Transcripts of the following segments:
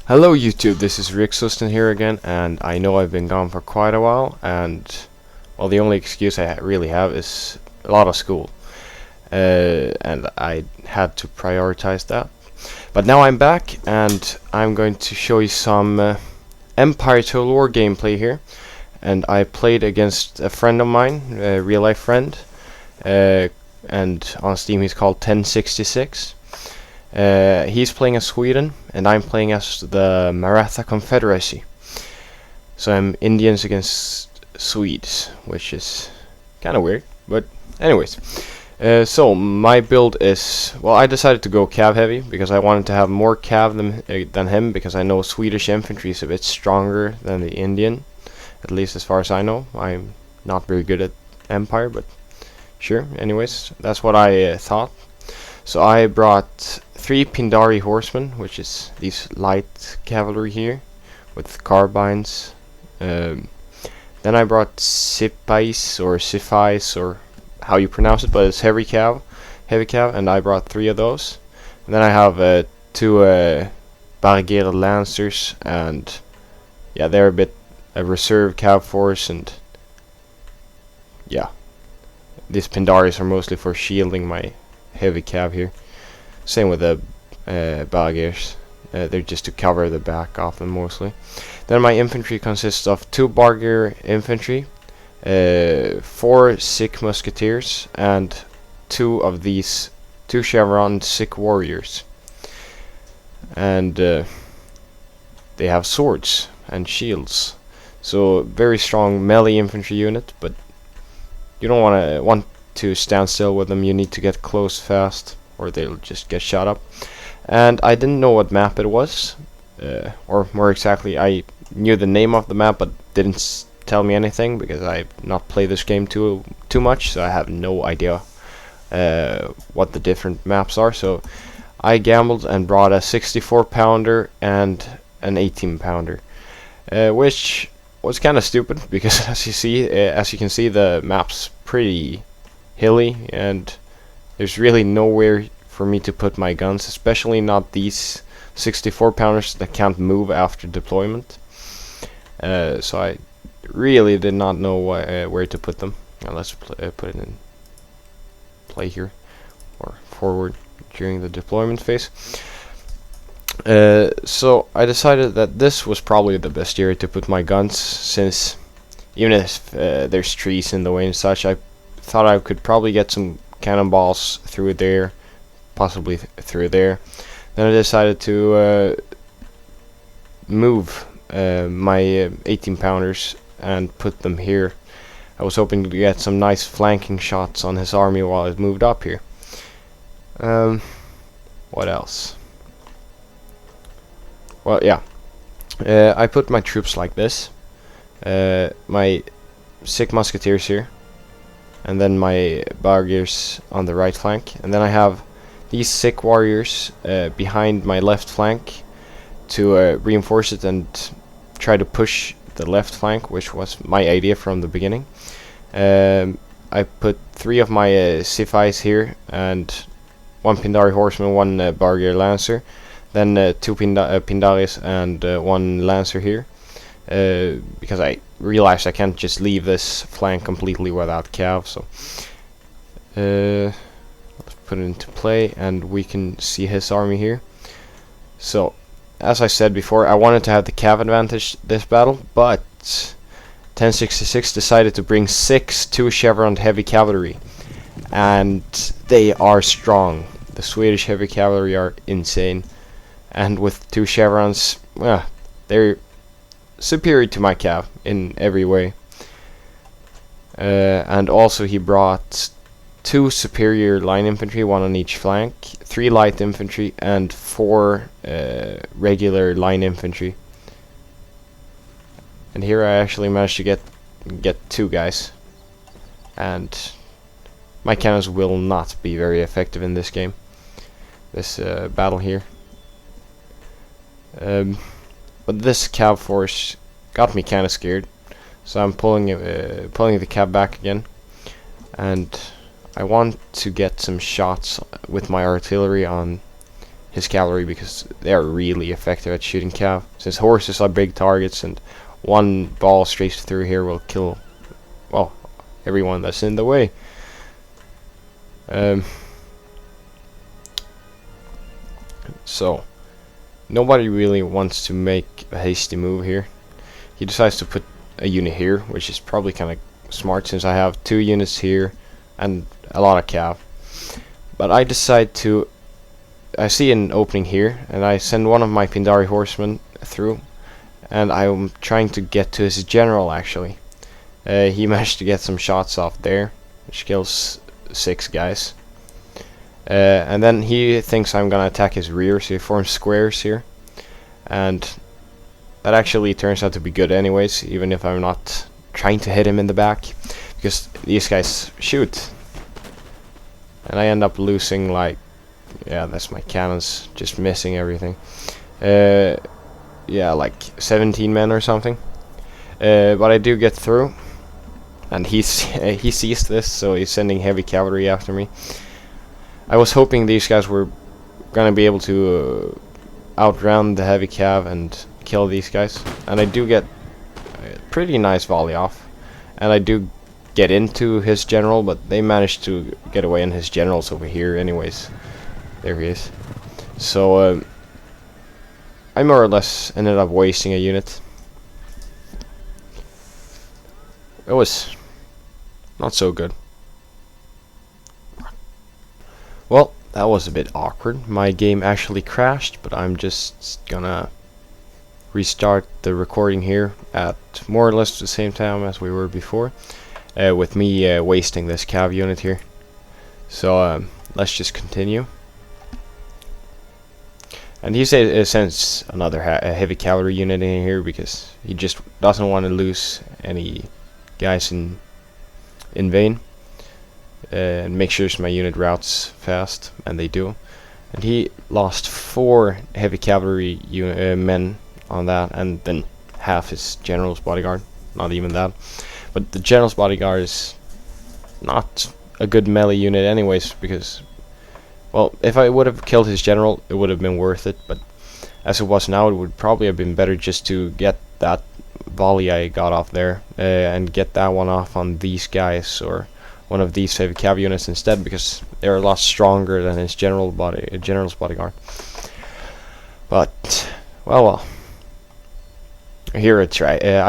Hello YouTube, this is Riksosten here again, and I know I've been gone for quite a while, and well, the only excuse I really have is a lot of school, and I had to prioritize that. But now I'm back, and I'm going to show you some Empire Total War gameplay here, and I played against a friend of mine, a real life friend, and on Steam he's called 1066. He's playing as Sweden, and I'm playing as the Maratha Confederacy. So I'm Indians against Swedes, which is kind of weird, but anyways. So my build is, well, I decided to go cav heavy because I wanted to have more cav than him, because I know Swedish infantry is a bit stronger than the Indian, at least as far as I know. I'm not very good at Empire, but sure. Anyways, that's what I thought. So I brought 3 Pindari horsemen, which is these light cavalry here, with carbines. Then I brought Sipais or Sifais, or how you pronounce it, but it's heavy cav, and I brought 3 of those. And then I have 2 Barriere Lancers, and yeah, they're a bit a reserve cav force, and yeah, these Pindaris are mostly for shielding my heavy cav here. Same with the Barriers. They're just to cover the back off them mostly. Then my infantry consists of 2 Barrier infantry, 4 Sikh musketeers, and 2 of these 2 Chevron Sikh warriors. And they have swords and shields. So very strong melee infantry unit, but you don't want to stand still with them. You need to get close fast, or they'll just get shot up. And I didn't know what map it was, or more exactly, I knew the name of the map, but didn't tell me anything because I've not played this game too much, so I have no idea what the different maps are. So I gambled and brought a 64 pounder and an 18 pounder, which was kind of stupid because as you can see, the map's pretty hilly, and there's really nowhere for me to put my guns, especially not these 64 pounders that can't move after deployment. So I really did not know where to put them. Now let's put it in play here, or forward during the deployment phase. So I decided that this was probably the best area to put my guns, since even if there's trees in the way and such, I thought I could probably get some cannonballs through there, possibly through there. Then I decided to move my 18 pounders and put them here. I was hoping to get some nice flanking shots on his army while it moved up here. What else? Well, yeah, I put my troops like this. My Sikh musketeers here, and then my Barriers on the right flank, and then I have these Sikh warriors behind my left flank to reinforce it and try to push the left flank, which was my idea from the beginning. I put 3 of my Sifais here, and 1 Pindari horseman, 1 Barrier lancer, then 2 Pindaris and 1 lancer here, because I realized I can't just leave this flank completely without cav. So let's put it into play, and we can see his army here. So as I said before, I wanted to have the cav advantage this battle, but 1066 decided to bring 6 2-chevroned heavy cavalry, and they are strong. The Swedish heavy cavalry are insane, and with 2 chevrons, they're superior to my cav in every way. And also he brought 2 superior line infantry, 1 on each flank, 3 light infantry, and 4 regular line infantry. And here I actually managed to get 2 guys, and my cannons will not be very effective in this game, this battle here. But this cav force got me kind of scared, so I'm pulling the cav back again, and I want to get some shots with my artillery on his cavalry, because they are really effective at shooting cav. Since horses are big targets, and one ball straight through here will kill, well, everyone that's in the way. So nobody really wants to make a hasty move here. He decides to put a unit here, which is probably kind of smart since I have 2 units here and a lot of cav. But I decide to, I see an opening here, and I send one of my Pindari horsemen through, and I'm trying to get to his general actually. He managed to get some shots off there, which kills 6 guys. And then he thinks I'm gonna attack his rear, so he forms squares here. And that actually turns out to be good anyways, even if I'm not trying to hit him in the back, because these guys shoot. And I end up losing, like, yeah, that's my cannons just missing everything. Yeah, like 17 men or something. But I do get through, and he sees this, so he's sending heavy cavalry after me. I was hoping these guys were gonna be able to outrun the heavy cav and kill these guys, and I do get a pretty nice volley off, and I do get into his general, but they managed to get away, and his general's over here anyways. There he is. So I more or less ended up wasting a unit. It was not so good. Well, that was a bit awkward. My game actually crashed, but I'm just gonna restart the recording here at more or less the same time as we were before, with me wasting this cav unit here. So let's just continue. And he sends another heavy cavalry unit in here because he just doesn't want to lose any guys in vain. And make sure my unit routes fast, and they do. And he lost 4 heavy cavalry men on that, and then half his general's bodyguard. Not even that. But the general's bodyguard is not a good melee unit anyways, because, well, if I would have killed his general, it would have been worth it, but as it was now, it would probably have been better just to get that volley I got off there, and get that one off on these guys, or one of these heavy cav units instead, because they're a lot stronger than his general's bodyguard. But well, here I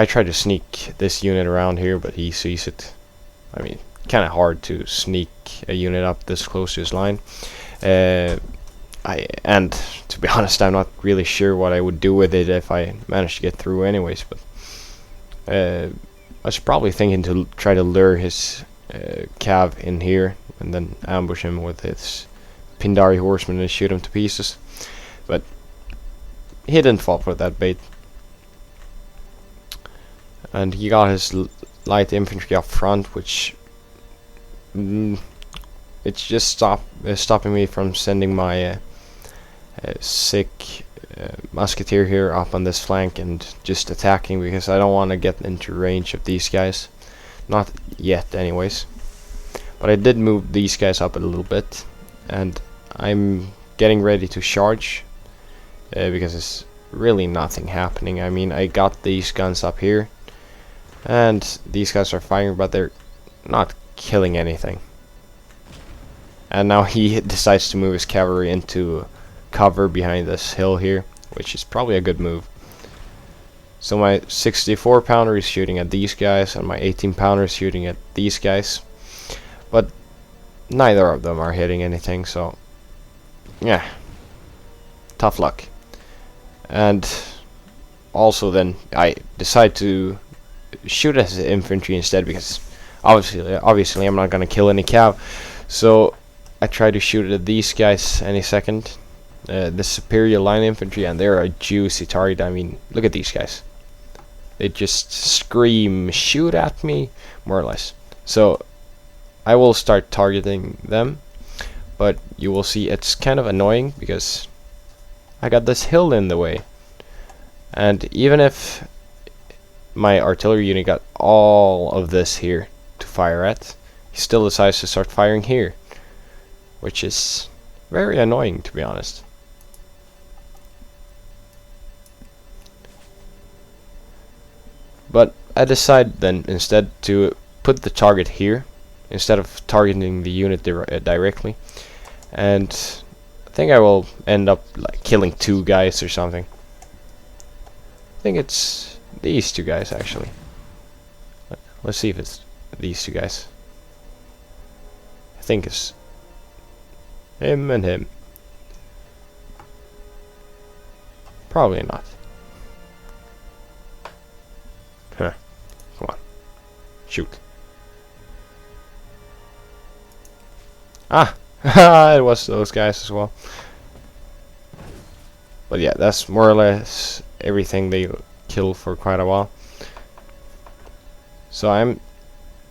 try to sneak this unit around here, but he sees it. I mean, kind of hard to sneak a unit up this close to his line. And to be honest, I'm not really sure what I would do with it if I managed to get through anyways, but I was probably thinking to try to lure his cav in here and then ambush him with his Pindari horsemen and shoot him to pieces, but he didn't fall for that bait, and he got his light infantry up front, which it's just stopping me from sending my sick musketeer here up on this flank and just attacking, because I don't want to get into range of these guys. Not yet anyways. But I did move these guys up a little bit, and I'm getting ready to charge, because there's really nothing happening. I mean, I got these guns up here, and these guys are firing, but they're not killing anything. And now he decides to move his cavalry into cover behind this hill here, which is probably a good move. So my 64 pounder is shooting at these guys, and my 18 pounder is shooting at these guys, but neither of them are hitting anything, so yeah, tough luck. And also then I decide to shoot at his infantry instead, because obviously I'm not gonna kill any cav, so I try to shoot at these guys any second, the superior line infantry, and they're a juicy target. I mean, look at these guys. They just scream, shoot at me, more or less. So I will start targeting them, but you will see it's kind of annoying because I got this hill in the way. And even if my artillery unit got all of this here to fire at, he still decides to start firing here, which is very annoying, to be honest. But I decide then instead to put the target here instead of targeting the unit directly, and I think I will end up like killing 2 guys or something. I think it's these 2 guys actually. Let's see if it's these 2 guys. I think it's him and him. Probably not. Huh. Come on. Shoot. Ah! It was those guys as well. But yeah, that's more or less everything they kill for quite a while. So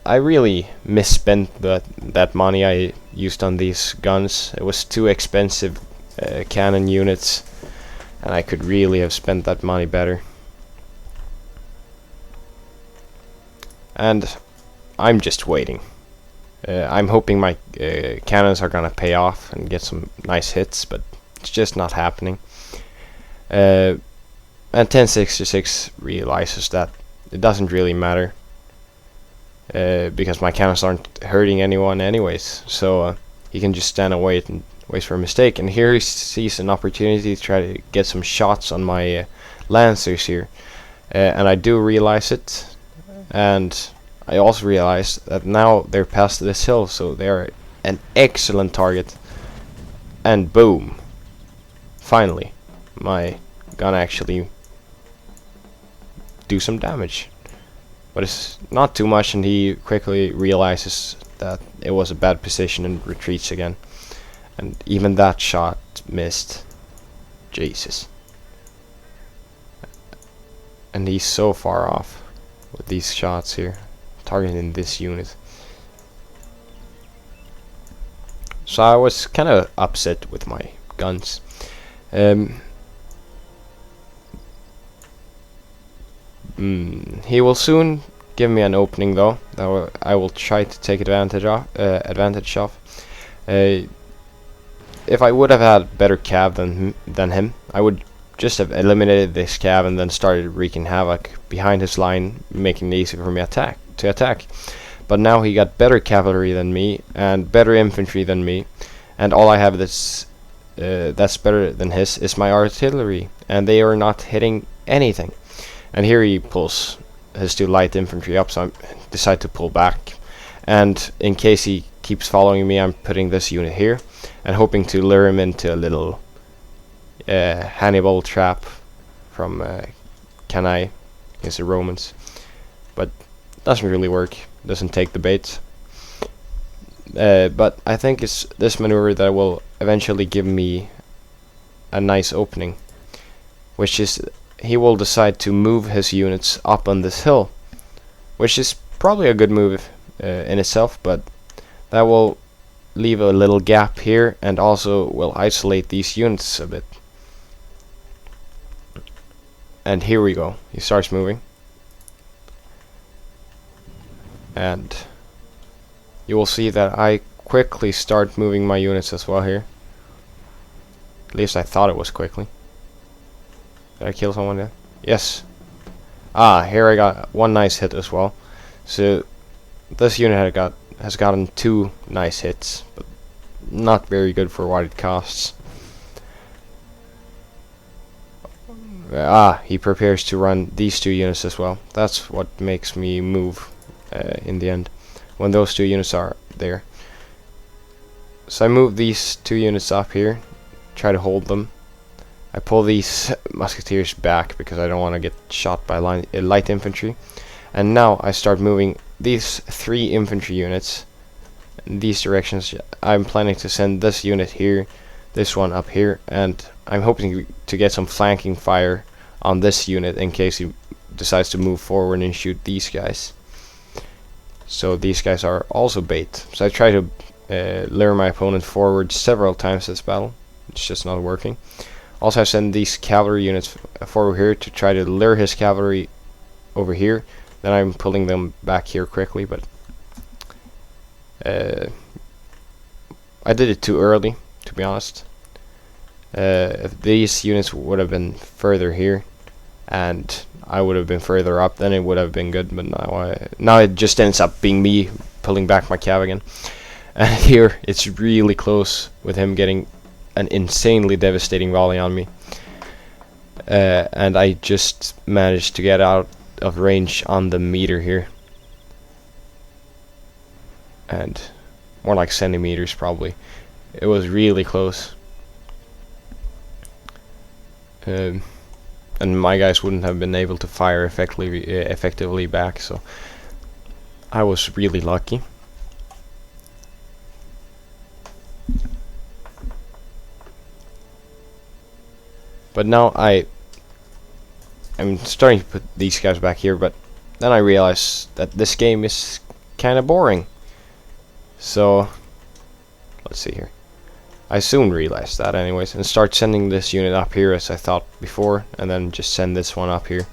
I really misspent that money I used on these guns. It was too expensive cannon units, and I could really have spent that money better. And I'm just waiting. I'm hoping my cannons are gonna pay off and get some nice hits, but it's just not happening. And 1066 realizes that it doesn't really matter, because my cannons aren't hurting anyone anyways, so he can just stand and wait for a mistake. And here he sees an opportunity to try to get some shots on my lancers here, and I do realize it, and I also realize that now they're past this hill, so they're an excellent target. And boom, finally my gun actually do some damage, but it's not too much, and he quickly realizes that it was a bad position and retreats again. And even that shot missed. Jesus. And he's so far off with these shots here, targeting this unit. So I was kind of upset with my guns. He will soon give me an opening though, that I will try to take advantage of. If I would have had better cav than him, I would just have eliminated this cav and then started wreaking havoc behind his line, making it easy for me to attack. But now he got better cavalry than me and better infantry than me, and all I have that's better than his is my artillery, and they are not hitting anything. And here he pulls his 2 light infantry up, so I decide to pull back. And in case he keeps following me, I'm putting this unit here and hoping to lure him into a little Hannibal trap from Cannae against the Romans. But doesn't really work, doesn't take the bait. But I think it's this maneuver that will eventually give me a nice opening, which is he will decide to move his units up on this hill, which is probably a good move in itself, but that will leave a little gap here and also will isolate these units a bit. And here we go, he starts moving, and you will see that I quickly start moving my units as well here. At least I thought it was quickly. Did I kill someone there? Yes. Ah, here I got 1 nice hit as well. So this unit has gotten 2 nice hits, but not very good for what it costs. He prepares to run these 2 units as well. That's what makes me move in the end, when those 2 units are there. So I move these 2 units up here, try to hold them. I pull these musketeers back because I don't want to get shot by light infantry. And now I start moving these 3 infantry units in these directions. I'm planning to send this unit here, this one up here, and I'm hoping to get some flanking fire on this unit in case he decides to move forward and shoot these guys. So these guys are also bait. So I try to lure my opponent forward several times this battle. It's just not working. Also I send these cavalry units forward here to try to lure his cavalry over here. Then I'm pulling them back here quickly, but I did it too early, to be honest. If these units would have been further here and I would have been further up, then it would have been good. But now it just ends up being me pulling back my cav again. And here it's really close with him getting an insanely devastating volley on me. And I just managed to get out of range on the meter here. And more like centimeters probably. It was really close. And my guys wouldn't have been able to fire effectively back, so I was really lucky. But now I'm starting to put these guys back here, but then I realized that this game is kind of boring. So let's see here. I soon realized that anyways, and start sending this unit up here as I thought before, and then just send this one up here.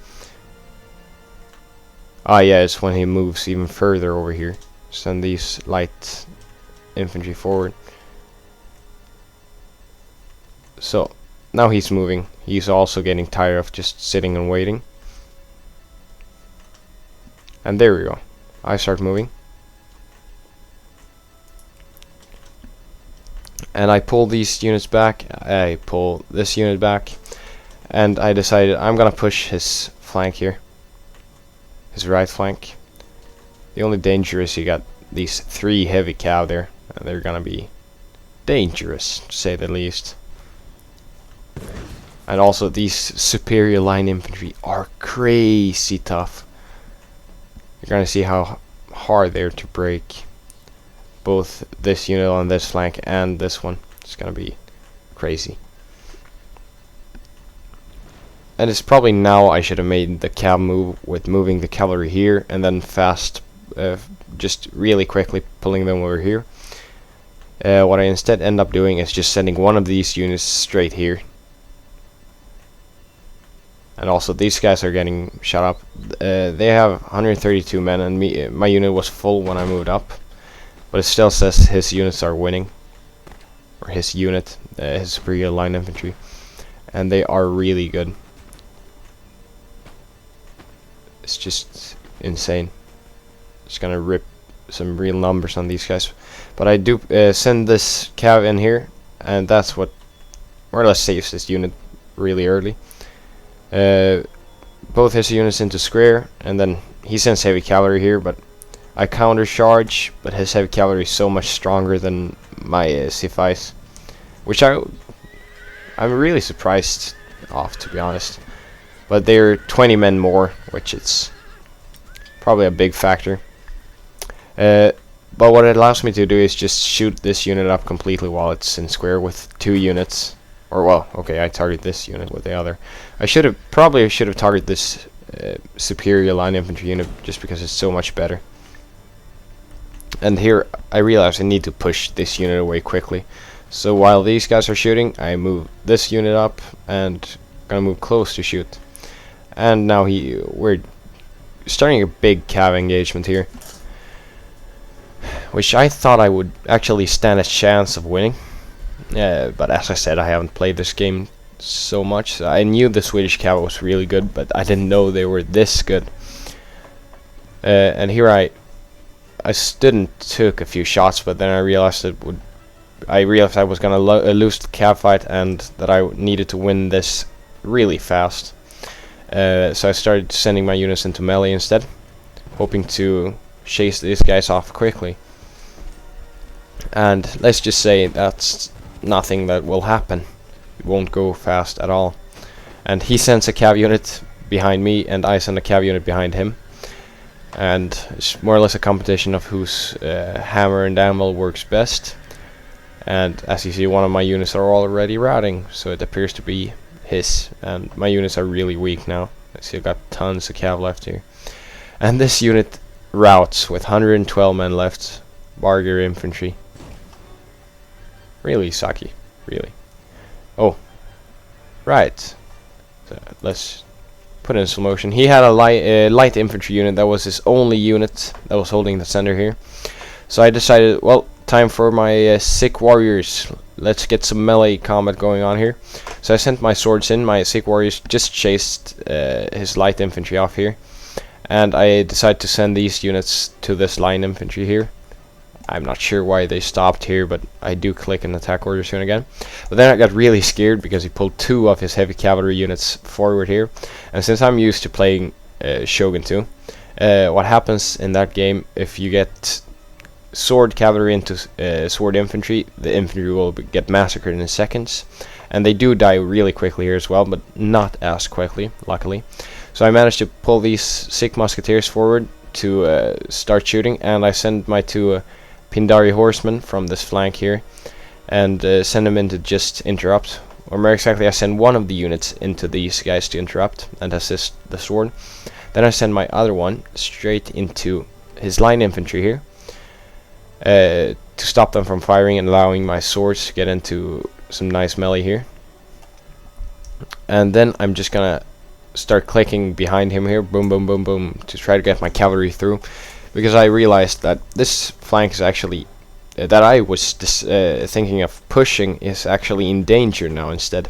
Ah yeah, it's when he moves even further over here. Send these light infantry forward. So now he's moving. He's also getting tired of just sitting and waiting. And there we go. I start moving. And I pull these units back. I pull this unit back. And I decided I'm gonna push his flank here. His right flank. The only danger is you got these 3 heavy cav there. And they're gonna be dangerous, to say the least. And also these superior line infantry are crazy tough. You're gonna see how hard they're to break. Both this unit on this flank and this one. It's gonna be crazy. And it's probably now I should have made the cav move with moving the cavalry here and then fast, just really quickly pulling them over here. What I instead end up doing is just sending one of these units straight here. And also these guys are getting shot up. They have 132 men, and my unit was full when I moved up. But it still says his units are winning. Or his unit, his superior line infantry. And they are really good. It's just insane. Just gonna rip some real numbers on these guys. But I do send this cav in here, and that's what more or less saves this unit really early. Both his units into square, and then he sends heavy cavalry here, but I counter charge, but his heavy cavalry is so much stronger than my C5s, which I'm really surprised of, to be honest. But they're 20 men more, which is probably a big factor. But what it allows me to do is just shoot this unit up completely while it's in square with 2 units. Or well, okay, I target this unit with the other. I probably should have targeted this superior line infantry unit just because it's so much better. And here I realize I need to push this unit away quickly. So while these guys are shooting, I move this unit up and gonna move close to shoot. And now we're starting a big cav engagement here, which I thought I would actually stand a chance of winning. But as I said, I haven't played this game so much. I knew the Swedish cav was really good, but I didn't know they were this good. And here I stood and took a few shots, but then I realized I was gonna lose the cav fight, and that I needed to win this really fast. So I started sending my units into melee instead, hoping to chase these guys off quickly. And let's just say that's nothing that will happen. It won't go fast at all. And he sends a cav unit behind me, and I send a cav unit behind him. And it's more or less a competition of whose hammer and anvil works best. And as you see, one of my units are already routing, so it appears to be his. And my units are really weak now. I see I've got tons of cav left here. And this unit routes with 112 men left. Barger infantry. Really sucky, really. Oh, right. So let's put it in slow motion. He had a light infantry unit that was his only unit that was holding the center here. So I decided, well, time for my sick warriors. Let's get some melee combat going on here. So I sent my swords in. My sick warriors just chased his light infantry off here, and I decided to send these units to this line infantry here. I'm not sure why they stopped here, but I do click an attack order soon again. But then I got really scared because he pulled 2 of his heavy cavalry units forward here, and since I'm used to playing Shogun 2, what happens in that game, if you get sword cavalry into sword infantry, the infantry will get massacred in seconds, and they do die really quickly here as well, but not as quickly, luckily. So I managed to pull these sick musketeers forward to start shooting, and I send my 2 Pindari horsemen from this flank here, and send them in to just interrupt, or more exactly I send one of the units into these guys to interrupt and assist the sword. Then I send my other one straight into his line infantry here, to stop them from firing and allowing my swords to get into some nice melee here. And then I'm just gonna start clicking behind him here, boom boom boom boom, to try to get my cavalry through, because I realized that this flank is actually that I was thinking of pushing is actually in danger now instead,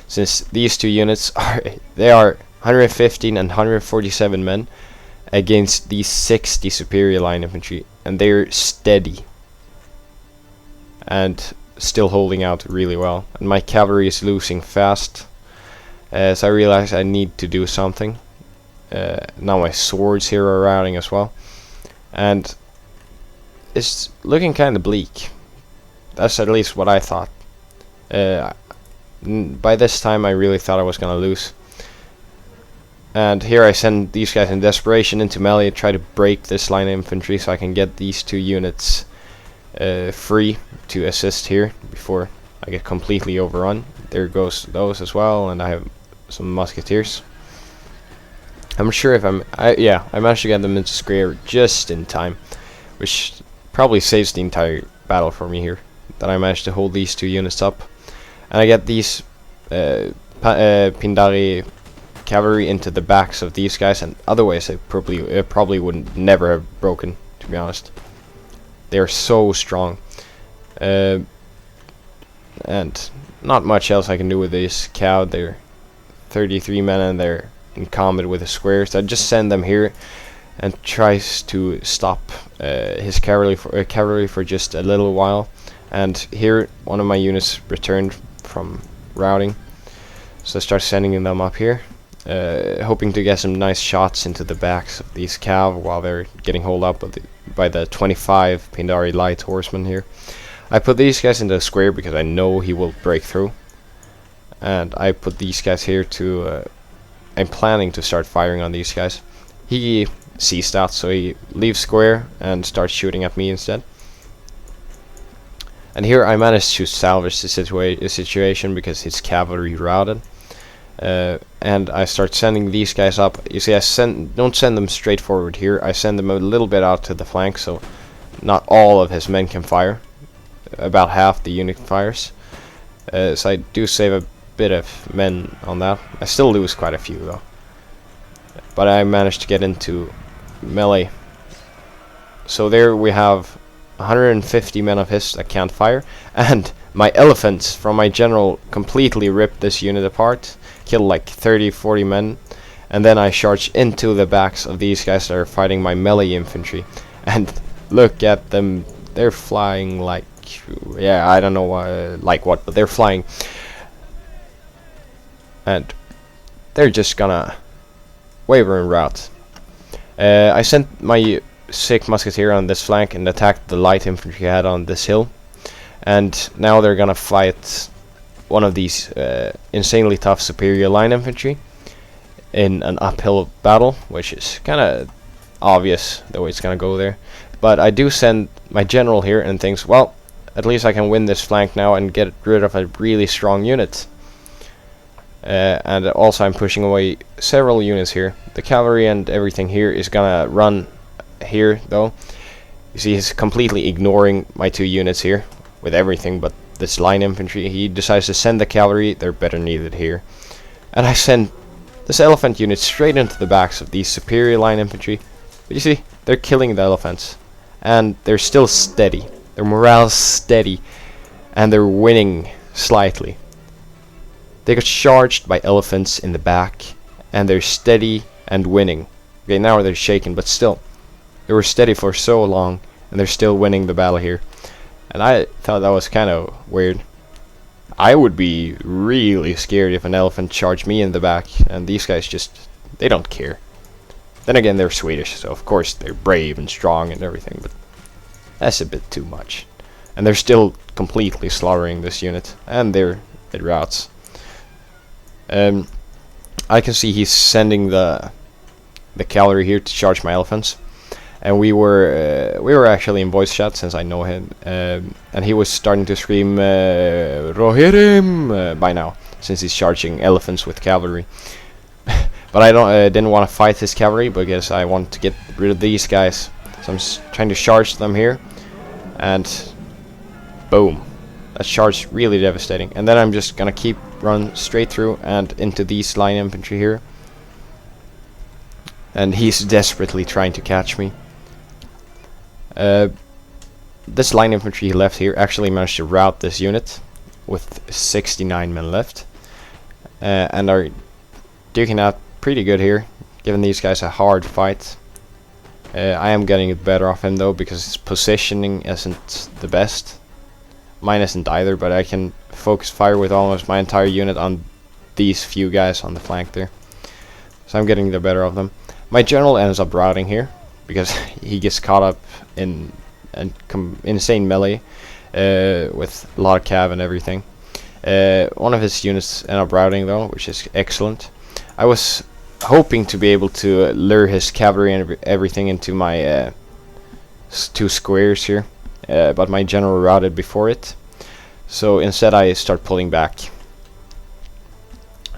since these 2 units are 115 and 147 men against these 60 superior line infantry, and they're steady and still holding out really well, and my cavalry is losing fast. So I realized I need to do something. Now my swords here are routing as well, and it's looking kind of bleak. That's at least what I thought. By this time I really thought I was gonna lose. And here I send these guys in desperation into melee, try to break this line of infantry so I can get these 2 units free to assist here before I get completely overrun. There goes those as well, and I have some musketeers. I'm sure if I managed to get them into square just in time, which probably saves the entire battle for me here, that I managed to hold these 2 units up, and I get these Pindari cavalry into the backs of these guys, and otherwise they probably wouldn't never have broken, to be honest. They are so strong, and not much else I can do with this cav. They're 33 men and they're in combat with the squares. I just send them here and tries to stop his cavalry for just a little while. And here one of my units returned from routing, so I start sending them up here, hoping to get some nice shots into the backs of these cav while they're getting held up by the 25 Pindari light horsemen here. I put these guys into a square because I know he will break through, and I put these guys here to I'm planning to start firing on these guys. He sees that, so he leaves square and starts shooting at me instead. And here I managed to salvage the situation because his cavalry routed. And I start sending these guys up. You see, don't send them straight forward here. I send them a little bit out to the flank, so not all of his men can fire. About half the unit fires. So I do save a bit of men on that. I still lose quite a few though. But I managed to get into melee. So there we have 150 men of his that can't fire, and my elephants from my general completely ripped this unit apart, killed like 30-40 men, and then I charged into the backs of these guys that are fighting my melee infantry, and look at them, they're flying like, yeah, I don't know like what, but they're flying, and they're just gonna waver in rout. I sent my sick musketeer on this flank and attacked the light infantry I had on this hill, and now they're gonna fight one of these insanely tough superior line infantry in an uphill battle, which is kind of obvious the way it's gonna go there. But I do send my general here and thinks, well, at least I can win this flank now and get rid of a really strong unit. And also I'm pushing away several units here. The cavalry and everything here is gonna run here though. You see, he's completely ignoring my 2 units here with everything but this line infantry. He decides to send the cavalry, they're better needed here. And I send this elephant unit straight into the backs of these superior line infantry. But you see, they're killing the elephants, and they're still steady. Their morale's steady, and they're winning slightly. They got charged by elephants in the back, and they're steady and winning. Okay, now they're shaken, but still, they were steady for so long, and they're still winning the battle here. And I thought that was kind of weird. I would be really scared if an elephant charged me in the back, and these guys just, they don't care. Then again, they're Swedish, so of course they're brave and strong and everything, but that's a bit too much. And they're still completely slaughtering this unit, and it routes. I can see he's sending the cavalry here to charge my elephants, and we were actually in voice chat since I know him, and he was starting to scream Rohirrim by now, since he's charging elephants with cavalry. But I didn't want to fight his cavalry because I want to get rid of these guys, so I'm trying to charge them here, and boom, that charge is really devastating. And then I'm just gonna run straight through and into these line infantry here, and he's desperately trying to catch me. This line infantry he left here actually managed to rout this unit with 69 men left, and are duking out pretty good here, giving these guys a hard fight. I am getting it better off him though, because his positioning isn't the best. Mine isn't either, but I can focus fire with almost my entire unit on these few guys on the flank there. So I'm getting the better of them. My general ends up routing here, because he gets caught up in insane melee with a lot of cav and everything. One of his units end up routing though, which is excellent. I was hoping to be able to lure his cavalry and everything into my 2 squares here, but my general routed before it, so instead I start pulling back.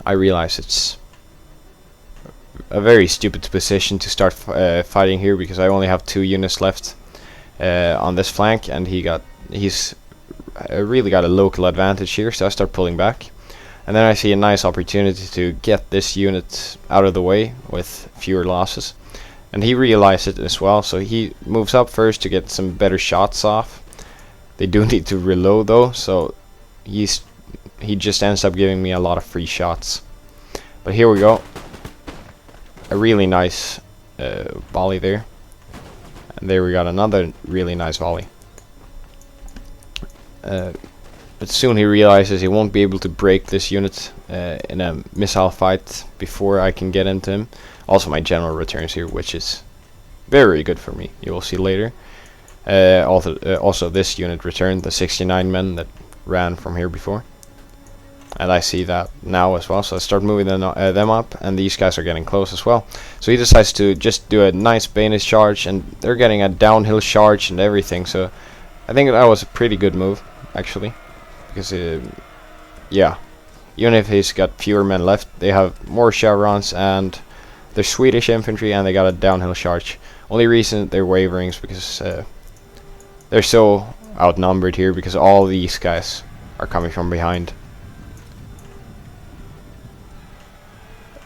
I realize it's a very stupid position to start fighting here, because I only have 2 units left on this flank, and he's really got a local advantage here, so I start pulling back. And then I see a nice opportunity to get this unit out of the way with fewer losses. And he realized it as well, so he moves up first to get some better shots off. They do need to reload though, so he just ends up giving me a lot of free shots. But here we go. A really nice volley there. And there we got another really nice volley. But soon he realizes he won't be able to break this unit in a missile fight before I can get into him. Also my general returns here, which is very good for me, you will see later. Also this unit returned, the 69 men that ran from here before. And I see that now as well, so I start moving them up, and these guys are getting close as well. So he decides to just do a nice bayonet charge, and they're getting a downhill charge and everything, so I think that was a pretty good move, actually. Because, yeah, even if he's got fewer men left, they have more chevrons, and they're Swedish infantry, and they got a downhill charge. Only reason they're wavering is because they're so outnumbered here, because all these guys are coming from behind.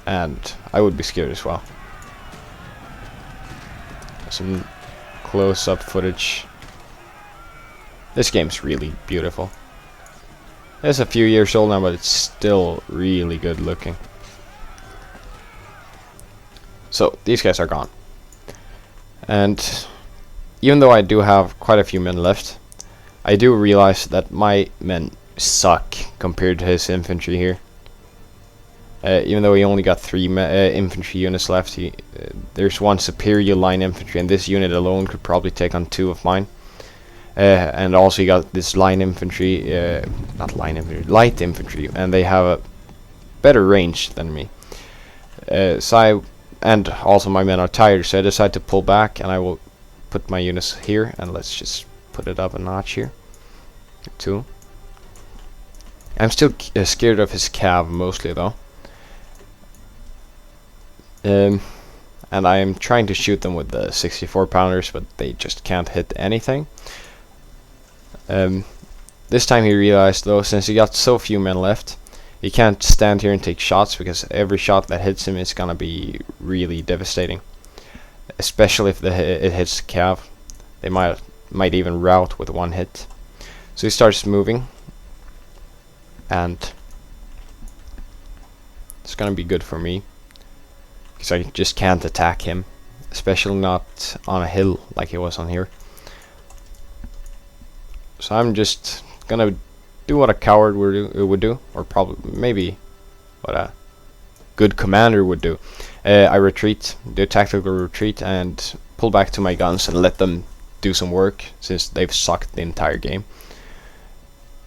And I would be scared as well. Some close-up footage. This game's really beautiful. It's a few years old now, but it's still really good looking. So these guys are gone, and even though I do have quite a few men left, I do realize that my men suck compared to his infantry here. Even though he only got 3 infantry units left, there's 1 superior line infantry, and this unit alone could probably take on 2 of mine. And also you got this line infantry, not line infantry, light infantry, and they have a better range than me. And also my men are tired, so I decide to pull back, and I will put my units here, and let's just put it up a notch here. 2. I'm still scared of his cav mostly though. And I am trying to shoot them with the 64 pounders, but they just can't hit anything. This time he realized though, since he got so few men left, he can't stand here and take shots, because every shot that hits him is gonna be really devastating. Especially if it hits cav. They might might even rout with one hit. So he starts moving, and it's gonna be good for me, because I just can't attack him, especially not on a hill like he was on here. So I'm just gonna do what a coward would do, or probably maybe what a good commander would do. I retreat, do a tactical retreat, and pull back to my guns and let them do some work, since they've sucked the entire game.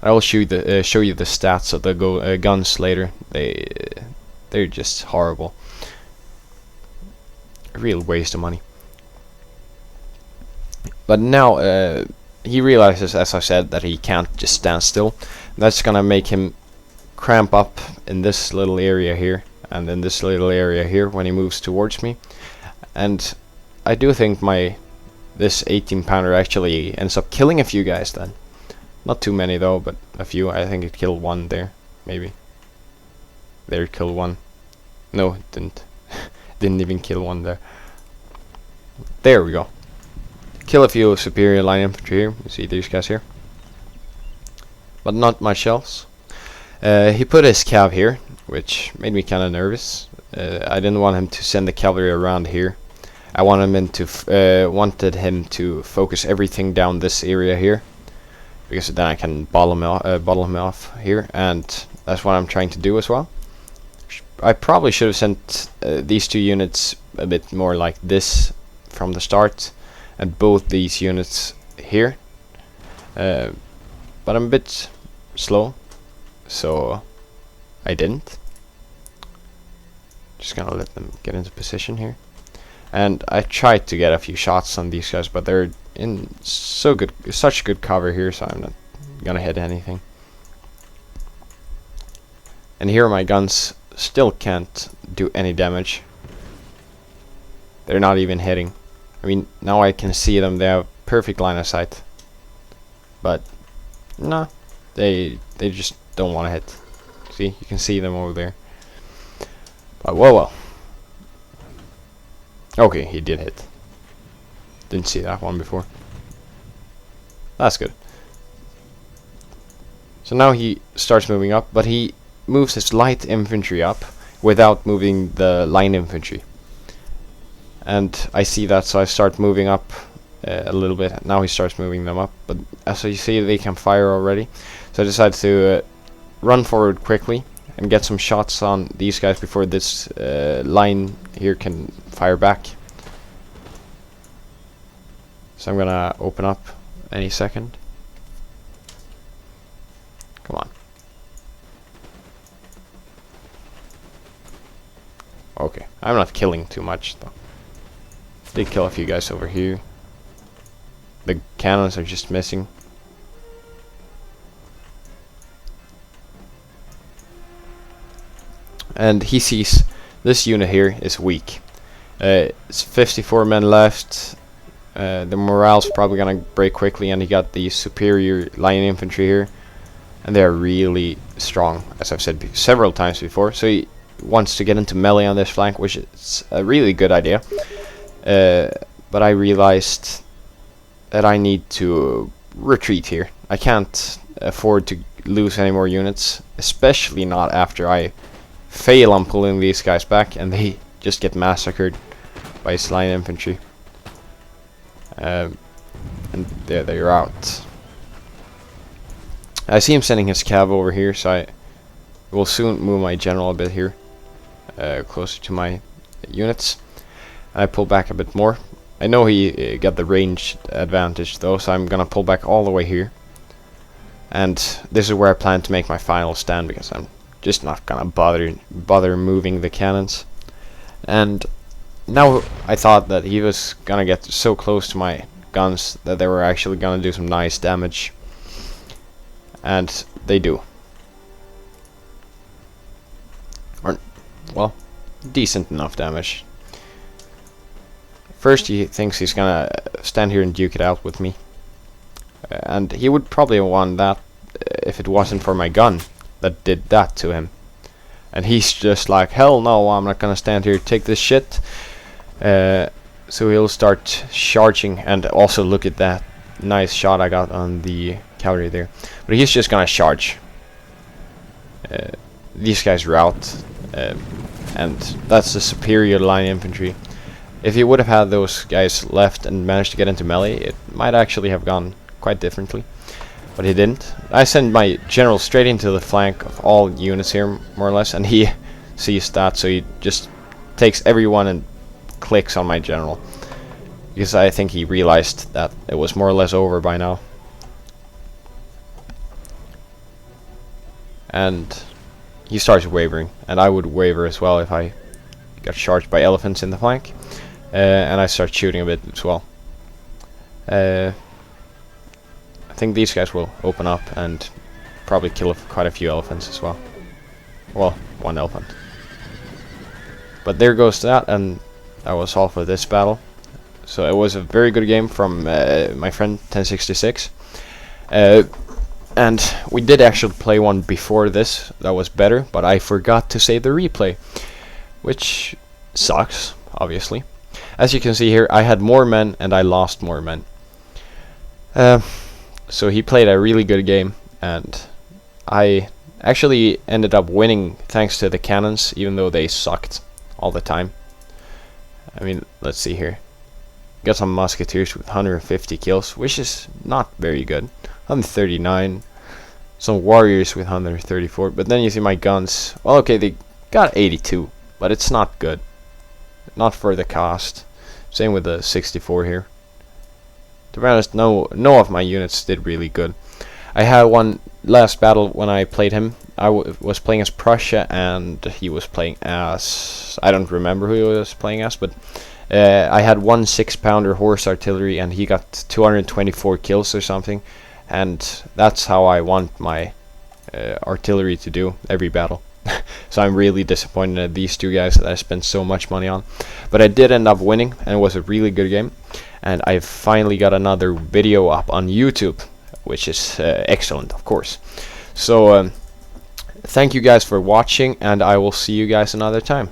I will show you the stats of the guns later. They're just horrible. A real waste of money. But now he realizes, as I said, that he can't just stand still. That's gonna make him cramp up in this little area here, and in this little area here when he moves towards me. And I do think this 18-pounder actually ends up killing a few guys then. Not too many though, but a few. I think it killed one there, maybe. There it killed one. No, it didn't. Didn't even kill one there. There we go. Kill a few superior line infantry here. You see these guys here. But not much else. He put his cav here, which made me kind of nervous. I didn't want him to send the cavalry around here. I wanted him to focus everything down this area here, because then I can bottle him off here, and that's what I'm trying to do as well. I probably should have sent these two units a bit more like this from the start, and both these units here. But I'm a bit slow, so I didn't. Just gonna let them get into position here. And I tried to get a few shots on these guys, but they're in such good cover here, so I'm not gonna hit anything. And here my guns still can't do any damage. They're not even hitting. I mean, now I can see them, they have perfect line of sight. But no, they just don't want to hit. See, you can see them over there. But well. Okay, he did hit. Didn't see that one before. That's good. So now he starts moving up, but he moves his light infantry up without moving the line infantry. And I see that, so I start moving up a little bit. Now he starts moving them up, but as you see, they can fire already. So I decided to run forward quickly and get some shots on these guys before this line here can fire back. So I'm gonna open up any second. Come on. Okay, I'm not killing too much though. Did kill a few guys over here. The cannons are just missing. And he sees this unit here is weak. It's 54 men left. The morale's probably gonna break quickly, and he got the superior line infantry here, and they're really strong, as I've said several times before. So he wants to get into melee on this flank, which is a really good idea. But I realized that I need to retreat here. I can't afford to lose any more units, especially not after I fail on pulling these guys back and they just get massacred by his line infantry. And there they're out. I see him sending his cav over here, so I will soon move my general a bit here, closer to my units. I pull back a bit more. I know he got the range advantage though, so I'm gonna pull back all the way here. And this is where I plan to make my final stand, because I'm just not gonna bother moving the cannons. And now I thought that he was gonna get so close to my guns that they were actually gonna do some nice damage. And they do. Or, well, decent enough damage. First he thinks he's gonna stand here and duke it out with me. And he would probably have won that if it wasn't for my gun that did that to him. And he's just like, hell no, I'm not gonna stand here, take this shit. So he'll start charging, and also look at that. nice shot I got on the cavalry there. But he's just gonna charge. These guys rout, and that's the superior line infantry. If he would have had those guys left and managed to get into melee, it might actually have gone quite differently. But he didn't. I sent my general straight into the flank of all units here, more or less, and he sees that, so he just takes everyone and clicks on my general. Because I think he realized that it was more or less over by now. And he starts wavering, and I would waver as well if I got charged by elephants in the flank. And I start shooting a bit as well. I think these guys will open up and probably kill quite a few elephants as well. Well, one elephant. But there goes that, and that was all for this battle. So it was a very good game from my friend 1066. And we did actually play one before this that was better, but I forgot to save the replay, which sucks, obviously. As you can see here, I had more men and I lost more men. So he played a really good game, and I actually ended up winning thanks to the cannons, even though they sucked all the time. I mean, let's see here. Got some musketeers with 150 kills, which is not very good. 139. Some warriors with 134. But then you see my guns. Well, okay, they got 82, but it's not good. Not for the cost. Same with the 64 here. To be honest, no of my units did really good. I had one last battle when I played him. I was playing as Prussia, and he was playing as... I don't remember who he was playing as, but I had one 6-pounder horse artillery, and he got 224 kills or something. And that's how I want my artillery to do every battle. So I'm really disappointed at these two guys that I spent so much money on. But I did end up winning, and it was a really good game. And I've finally got another video up on YouTube, which is excellent, of course. So thank you guys for watching, and I will see you guys another time.